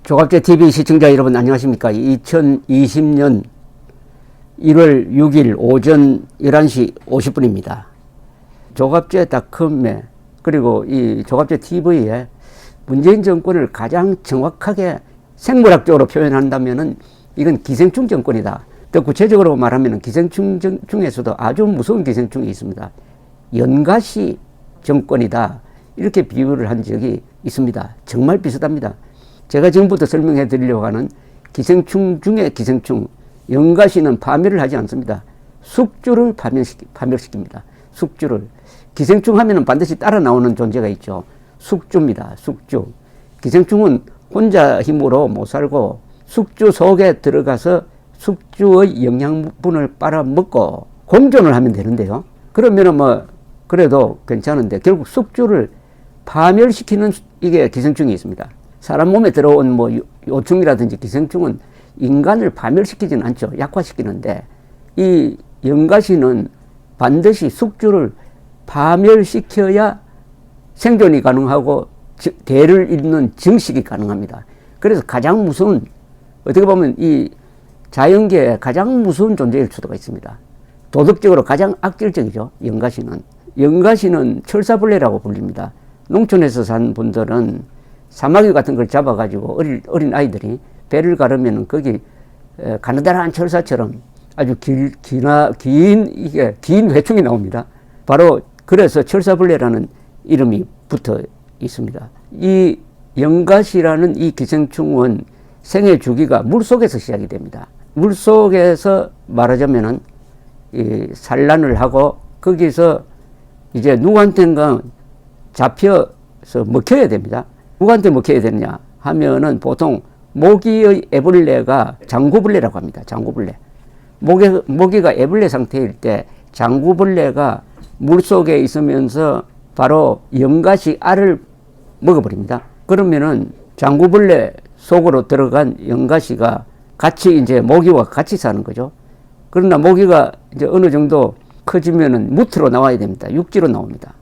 조갑제 TV 시청자 여러분 안녕하십니까. 2020년 1월 6일 오전 11시 50분입니다. 조갑제닷컴에 그리고 이 조갑제 TV에 문재인 정권을 가장 정확하게 생물학적으로 표현한다면은 이건 기생충 정권이다. 더 구체적으로 말하면 기생충 중에서도 아주 무서운 기생충이 있습니다. 연가시 정권이다. 이렇게 비유를 한 적이 있습니다. 정말 비슷합니다. 제가 지금부터 설명해 드리려고 하는 기생충 중에 기생충, 연가시는 파멸을 하지 않습니다. 숙주를 파멸시킵니다. 숙주를. 기생충 하면은 반드시 따라 나오는 존재가 있죠. 숙주입니다. 숙주. 기생충은 혼자 힘으로 못 살고 숙주 속에 들어가서 숙주의 영양분을 빨아먹고 공존을 하면 되는데요. 그러면은 그래도 괜찮은데 결국 숙주를 파멸시키는 이게 기생충이 있습니다. 사람 몸에 들어온 요충이라든지 기생충은 인간을 파멸시키지는 않죠. 약화시키는데 이 연가시는 반드시 숙주를 파멸시켜야 생존이 가능하고 대를 잇는 증식이 가능합니다. 그래서 가장 무서운, 어떻게 보면 이 자연계에 가장 무서운 존재일 수도 있습니다. 도덕적으로 가장 악질적이죠. 연가시는. 연가시는 철사벌레라고 불립니다. 농촌에서 산 분들은 사마귀 같은 걸 잡아가지고 어린 아이들이 배를 가르면 거기 가느다란 철사처럼 아주 긴 회충이 나옵니다. 바로 그래서 철사벌레라는 이름이 붙어 있습니다. 이 연가시라는 이 기생충은 생애 주기가 물속에서 시작이 됩니다. 물속에서 말하자면은 이 산란을 하고 거기서 이제 누구한테인가 잡혀서 먹혀야 됩니다. 누구한테 먹혀야 되느냐 하면은 보통 모기의 애벌레가 장구벌레라고 합니다. 장구벌레. 모기가 애벌레 상태일 때 장구벌레가 물속에 있으면서 바로 연가시 알을 먹어버립니다. 그러면은 장구벌레 속으로 들어간 연가시가 같이 이제 모기와 같이 사는 거죠. 그러나 모기가 이제 어느 정도 커지면은 무트로 나와야 됩니다. 육지로 나옵니다.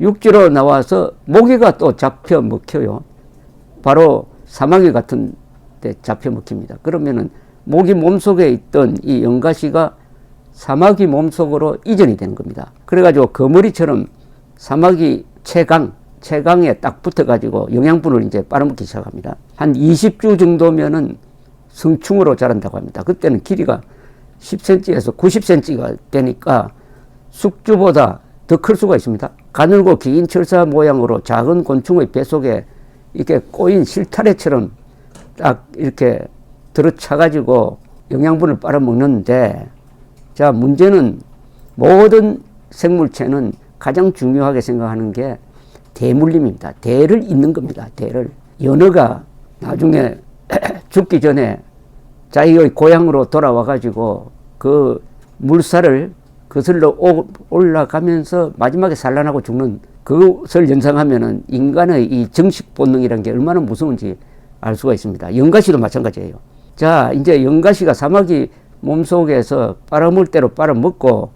육지로 나와서 모기가 또 잡혀 먹혀요. 바로 사마귀 같은 데 잡혀 먹힙니다. 그러면은 모기 몸속에 있던 이 연가시가 사마귀 몸속으로 이전이 되는 겁니다. 그래가지고 거머리처럼 사마귀 체강에 딱 붙어가지고 영양분을 이제 빨아먹기 시작합니다. 한 20주 정도면은 성충으로 자란다고 합니다. 그때는 길이가 10cm에서 90cm가 되니까 숙주보다 더 클 수가 있습니다. 가늘고 긴 철사 모양으로 작은 곤충의 배 속에 이렇게 꼬인 실타래처럼 딱 이렇게 들어차가지고 영양분을 빨아먹는데, 자, 문제는 모든 생물체는 가장 중요하게 생각하는 게 대물림입니다. 대를 잇는 겁니다. 대를. 연어가 나중에 죽기 전에 자기의 고향으로 돌아와가지고 그 물살을 거슬러 올라가면서 마지막에 산란하고 죽는 그것을 연상하면은 인간의 이 정식 본능이라는 게 얼마나 무서운지 알 수가 있습니다. 연가시도 마찬가지예요. 자, 이제 연가시가 사마귀 몸속에서 빨아먹을 대로 빨아먹고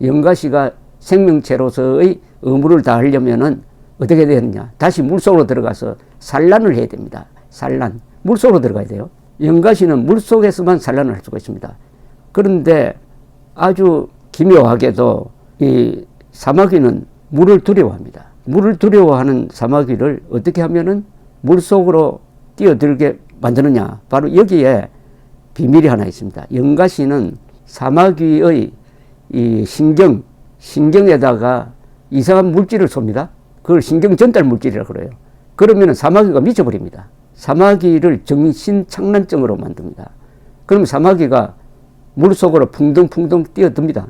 연가시가 생명체로서의 의무를 다하려면은 어떻게 되느냐. 다시 물속으로 들어가서 산란을 해야 됩니다. 산란. 물속으로 들어가야 돼요. 연가시는 물속에서만 산란을 할 수가 있습니다. 그런데 아주 기묘하게도 이 사마귀는 물을 두려워합니다. 물을 두려워하는 사마귀를 어떻게 하면은 물속으로 뛰어들게 만드느냐. 바로 여기에 비밀이 하나 있습니다. 연가시는 사마귀의 이 신경에다가 이상한 물질을 쏩니다. 그걸 신경 전달 물질이라고 그래요. 그러면은 사마귀가 미쳐버립니다. 사마귀를 정신착란증으로 만듭니다. 그럼 사마귀가 물속으로 풍덩풍덩 뛰어듭니다.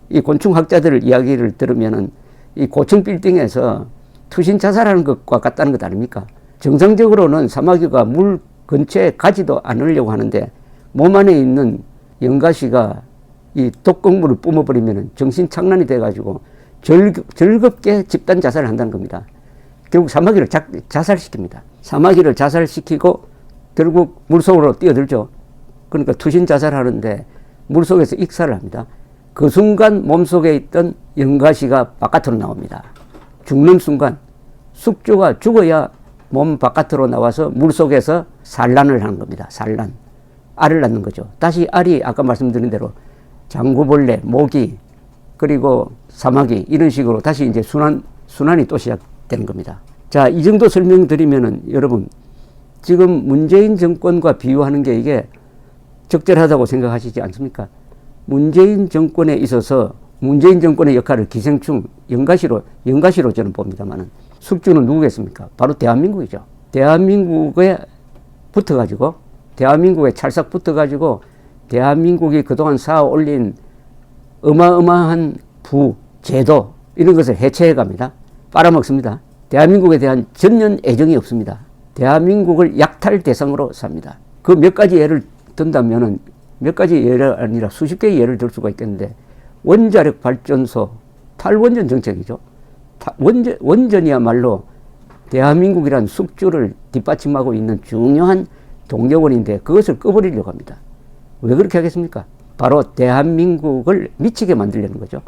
이 곤충학자들 이야기를 들으면은 이 고층 빌딩에서 투신 자살하는 것과 같다는 것 아닙니까? 정상적으로는 사마귀가 물 근처에 가지도 않으려고 하는데 몸 안에 있는 연가시가 이 독극물을 뿜어버리면은 정신착란이 돼가지고 즐겁게 집단 자살을 한다는 겁니다. 결국 사마귀를 자살시킵니다. 사마귀를 자살시키고 결국 물속으로 뛰어들죠. 그러니까 투신 자살하는데 물속에서 익사를 합니다. 그 순간 몸속에 있던 연가시가 바깥으로 나옵니다. 죽는 순간 숙주가 죽어야 몸 바깥으로 나와서 물속에서 산란을 하는 겁니다. 산란. 알을 낳는 거죠. 다시 알이 아까 말씀드린 대로 장구벌레, 모기, 그리고 사마귀 이런 식으로 다시 이제 순환이 또 시작되는 겁니다. 자, 이 정도 설명드리면은 여러분 지금 문재인 정권과 비유하는 게 이게 적절하다고 생각하시지 않습니까? 문재인 정권에 있어서 문재인 정권의 역할을 기생충, 영가시로 저는 봅니다만은 숙주는 누구겠습니까? 바로 대한민국이죠. 대한민국에 붙어가지고 대한민국에 찰싹 붙어가지고 대한민국이 그동안 쌓아 올린 어마어마한 제도 이런 것을 해체해 갑니다. 빨아먹습니다. 대한민국에 대한 전혀 애정이 없습니다. 대한민국을 약탈 대상으로 삽니다. 그 몇 가지 예를 든다면은 몇 가지 예를 아니라 수십 개의 예를 들 수가 있겠는데 원자력 발전소 탈원전 정책이죠. 원전이야말로 대한민국이란 숙주를 뒷받침하고 있는 중요한 동력원인데 그것을 꺼버리려고 합니다. 왜 그렇게 하겠습니까? 바로 대한민국을 미치게 만들려는 거죠.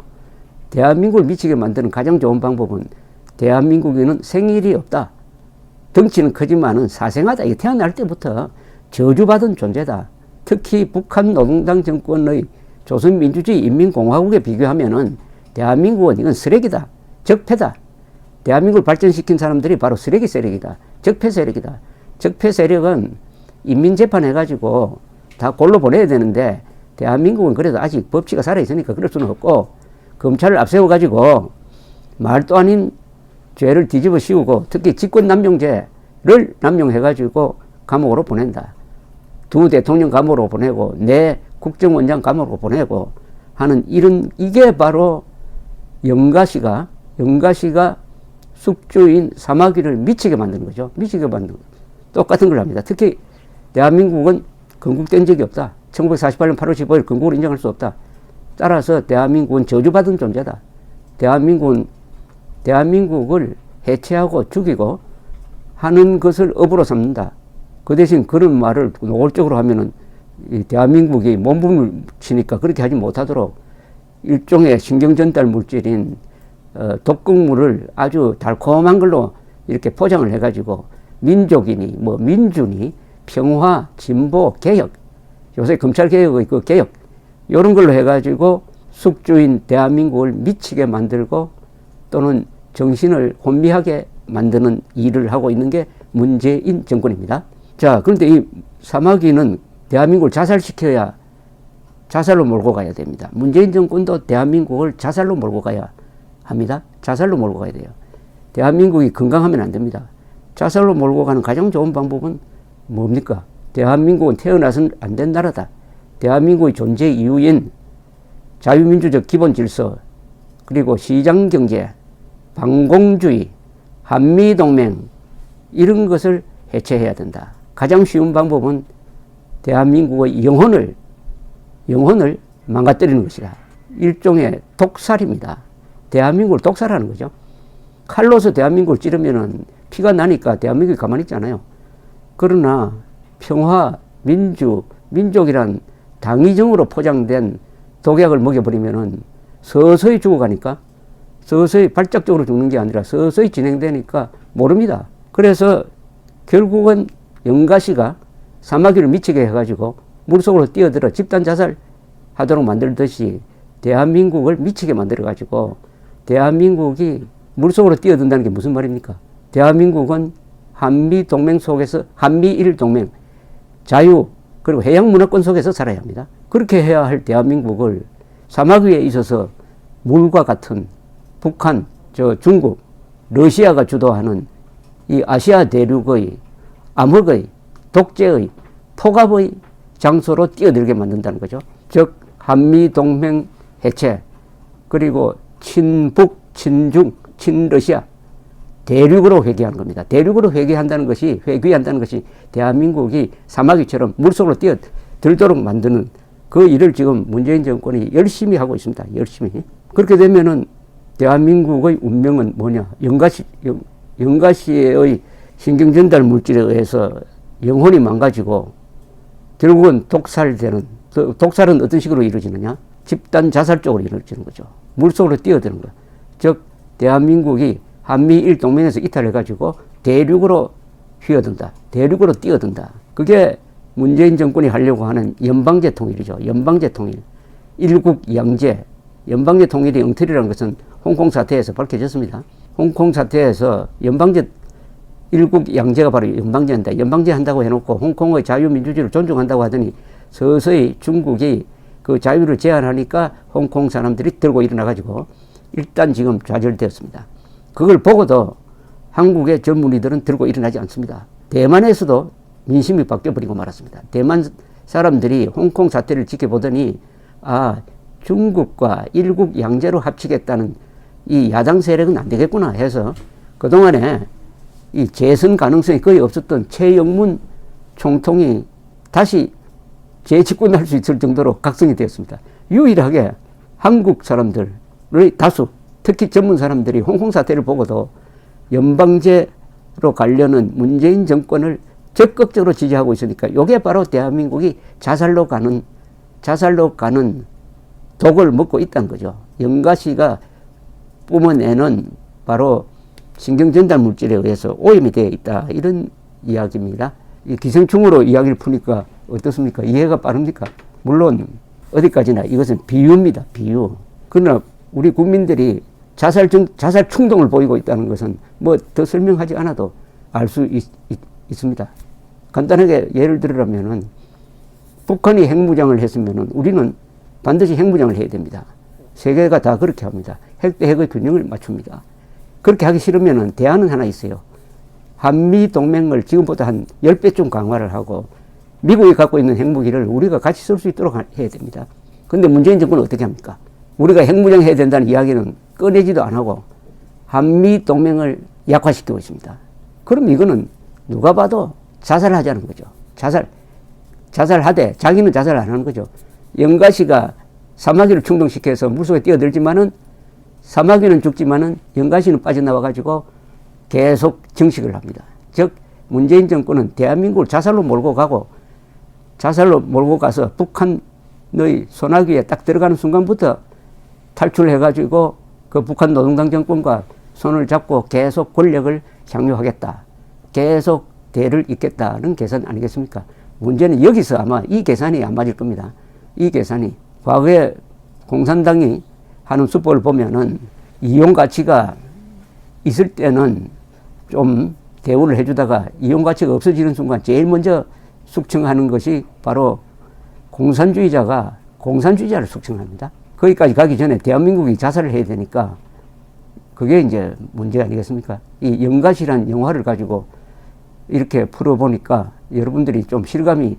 대한민국을 미치게 만드는 가장 좋은 방법은 대한민국에는 생일이 없다. 덩치는 크지만은 사생하다. 이게 태어날 때부터 저주받은 존재다. 특히 북한 노동당 정권의 조선민주주의 인민공화국에 비교하면은 대한민국은 이건 쓰레기다. 적폐다. 대한민국을 발전시킨 사람들이 바로 쓰레기 세력이다. 적폐 세력이다. 적폐 세력은 인민재판해가지고 다 골로 보내야 되는데 대한민국은 그래도 아직 법치가 살아있으니까 그럴 수는 없고 검찰을 앞세워가지고 말도 아닌 죄를 뒤집어 씌우고 특히 직권남용죄를 남용해가지고 감옥으로 보낸다. 두 대통령 감옥으로 보내고 내 국정원장 감옥으로 보내고 하는 이게 바로 영가시가 숙주인 사마귀를 미치게 만드는 거죠. 미치게 만드는 거. 똑같은 걸 합니다. 특히 대한민국은 건국된 적이 없다. 1948년 8월 15일 건국을 인정할 수 없다. 따라서 대한민국은 저주받은 존재다. 대한민국을 해체하고 죽이고 하는 것을 업으로 삼는다. 그 대신 그런 말을 노골적으로 하면은 이 대한민국이 몸부림을 치니까 그렇게 하지 못하도록 일종의 신경전달 물질인 독극물을 아주 달콤한 걸로 이렇게 포장을 해가지고 민족이니 뭐 민주니 평화, 진보, 개혁, 요새 검찰개혁의 그 개혁 이런 걸로 해가지고 숙주인 대한민국을 미치게 만들고 또는 정신을 혼미하게 만드는 일을 하고 있는 게 문재인 정권입니다. 자, 그런데 이 사마귀는 대한민국을 자살시켜야 자살로 몰고 가야 됩니다. 문재인 정권도 대한민국을 자살로 몰고 가야 합니다. 자살로 몰고 가야 돼요. 대한민국이 건강하면 안 됩니다. 자살로 몰고 가는 가장 좋은 방법은 뭡니까? 대한민국은 태어나서는 안 된 나라다. 대한민국의 존재 이유인 자유민주적 기본 질서, 그리고 시장경제, 반공주의, 한미동맹 이런 것을 해체해야 된다. 가장 쉬운 방법은 대한민국의 영혼을 망가뜨리는 것이다. 일종의 독살입니다. 대한민국을 독살하는 거죠. 칼로서 대한민국을 찌르면은 피가 나니까 대한민국이 가만히 있지 않아요. 그러나 평화, 민족이란 당위정으로 포장된 독약을 먹여버리면은 서서히 죽어가니까 서서히 발작적으로 죽는 게 아니라 서서히 진행되니까 모릅니다. 그래서 결국은 영가시가 사마귀를 미치게 해가지고 물속으로 뛰어들어 집단 자살 하도록 만들듯이 대한민국을 미치게 만들어가지고 대한민국이 물속으로 뛰어든다는 게 무슨 말입니까? 대한민국은 한미동맹 속에서 한미일 동맹, 자유 그리고 해양문화권 속에서 살아야 합니다. 그렇게 해야 할 대한민국을 사마귀에 있어서 물과 같은 북한, 중국, 러시아가 주도하는 이 아시아 대륙의 암흑의, 독재의, 폭압의 장소로 뛰어들게 만든다는 거죠. 즉 한미동맹 해체, 그리고 친북, 친중, 친러시아 대륙으로 회귀한 겁니다. 대륙으로 회귀한다는 것이 대한민국이 사마귀처럼 물속으로 뛰어들도록 만드는 그 일을 지금 문재인 정권이 열심히 하고 있습니다. 열심히. 그렇게 되면은 대한민국의 운명은 뭐냐? 영가시의 신경전달 물질에 의해서 영혼이 망가지고 결국은 독살되는, 독살은 어떤 식으로 이루어지느냐? 집단 자살 쪽으로 이루어지는 거죠. 물속으로 뛰어드는 거예요. 즉 대한민국이 한미일 동맹에서 이탈해가지고 대륙으로 휘어든다. 대륙으로 뛰어든다. 그게 문재인 정권이 하려고 하는 연방제 통일이죠. 연방제 통일. 일국 양제. 연방제 통일의 엉터리라는 것은 홍콩 사태에서 밝혀졌습니다. 홍콩 사태에서 연방제, 일국 양제가 바로 연방제인데, 연방제 한다고 해놓고 홍콩의 자유민주주의를 존중한다고 하더니 서서히 중국이 그 자유를 제한하니까 홍콩 사람들이 들고 일어나가지고 일단 지금 좌절되었습니다. 그걸 보고도 한국의 젊은이들은 들고 일어나지 않습니다. 대만에서도 민심이 바뀌어버리고 말았습니다. 대만 사람들이 홍콩 사태를 지켜보더니 아, 중국과 일국 양제로 합치겠다는 이 야당 세력은 안 되겠구나 해서 그동안에 이 재선 가능성이 거의 없었던 최영문 총통이 다시 재집권할 수 있을 정도로 각성이 되었습니다. 유일하게 한국 사람들의 다수, 특히 젊은 사람들이 홍콩 사태를 보고도 연방제로 가려는 문재인 정권을 적극적으로 지지하고 있으니까 이게 바로 대한민국이 자살로 가는 독을 먹고 있다는 거죠. 영가씨가 뿜어내는 바로 신경전달 물질에 의해서 오염이 되어 있다. 이런 이야기입니다. 이 기생충으로 이야기를 푸니까 어떻습니까? 이해가 빠릅니까? 물론 어디까지나 이것은 비유입니다. 비유. 그러나 우리 국민들이 자살 충동을 보이고 있다는 것은 뭐 더 설명하지 않아도 알 수 있습니다. 간단하게 예를 들으라면은 북한이 핵무장을 했으면은 우리는 반드시 핵무장을 해야 됩니다. 세계가 다 그렇게 합니다. 핵 대 핵의 균형을 맞춥니다. 그렇게 하기 싫으면은 대안은 하나 있어요. 한미 동맹을 지금보다 한 10배쯤 강화를 하고 미국이 갖고 있는 핵무기를 우리가 같이 쓸 수 있도록 해야 됩니다. 근데 문재인 정권은 어떻게 합니까? 우리가 핵무장 해야 된다는 이야기는 꺼내지도 안 하고 한미 동맹을 약화시키고 있습니다. 그럼 이거는 누가 봐도 자살하자는 거죠. 자살하되 자기는 자살 안 하는 거죠. 영가씨가 사마귀를 충동시켜서 물속에 뛰어들지만은 사마귀는 죽지만은 영가씨는 빠져나와가지고 계속 정식을 합니다. 즉 문재인 정권은 대한민국을 자살로 몰고 가서 북한의 소나기에 딱 들어가는 순간부터 탈출해가지고 그 북한 노동당 정권과 손을 잡고 계속 권력을 향유하겠다. 계속 대를 잇겠다는 계산 아니겠습니까? 문제는 여기서 아마 이 계산이 안 맞을 겁니다. 이 계산이 과거에 공산당이 하는 수법을 보면은 이용 가치가 있을 때는 좀 대우를 해주다가 이용 가치가 없어지는 순간 제일 먼저 숙청하는 것이 바로 공산주의자를 숙청합니다. 거기까지 가기 전에 대한민국이 자살을 해야 되니까 그게 이제 문제 아니겠습니까? 이 영가시란 영화를 가지고 이렇게 풀어보니까 여러분들이 좀 실감이,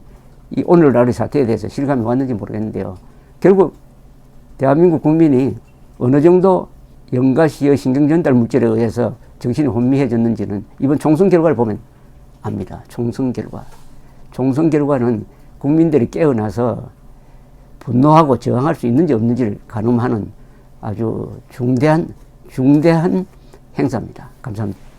이 오늘날의 사태에 대해서 실감이 왔는지 모르겠는데요. 결국 대한민국 국민이 어느 정도 영가시의 신경전달 물질에 의해서 정신이 혼미해졌는지는 이번 총선 결과를 보면 압니다. 총선 결과는 국민들이 깨어나서 분노하고 저항할 수 있는지 없는지를 가늠하는 아주 중대한 행사입니다. 감사합니다.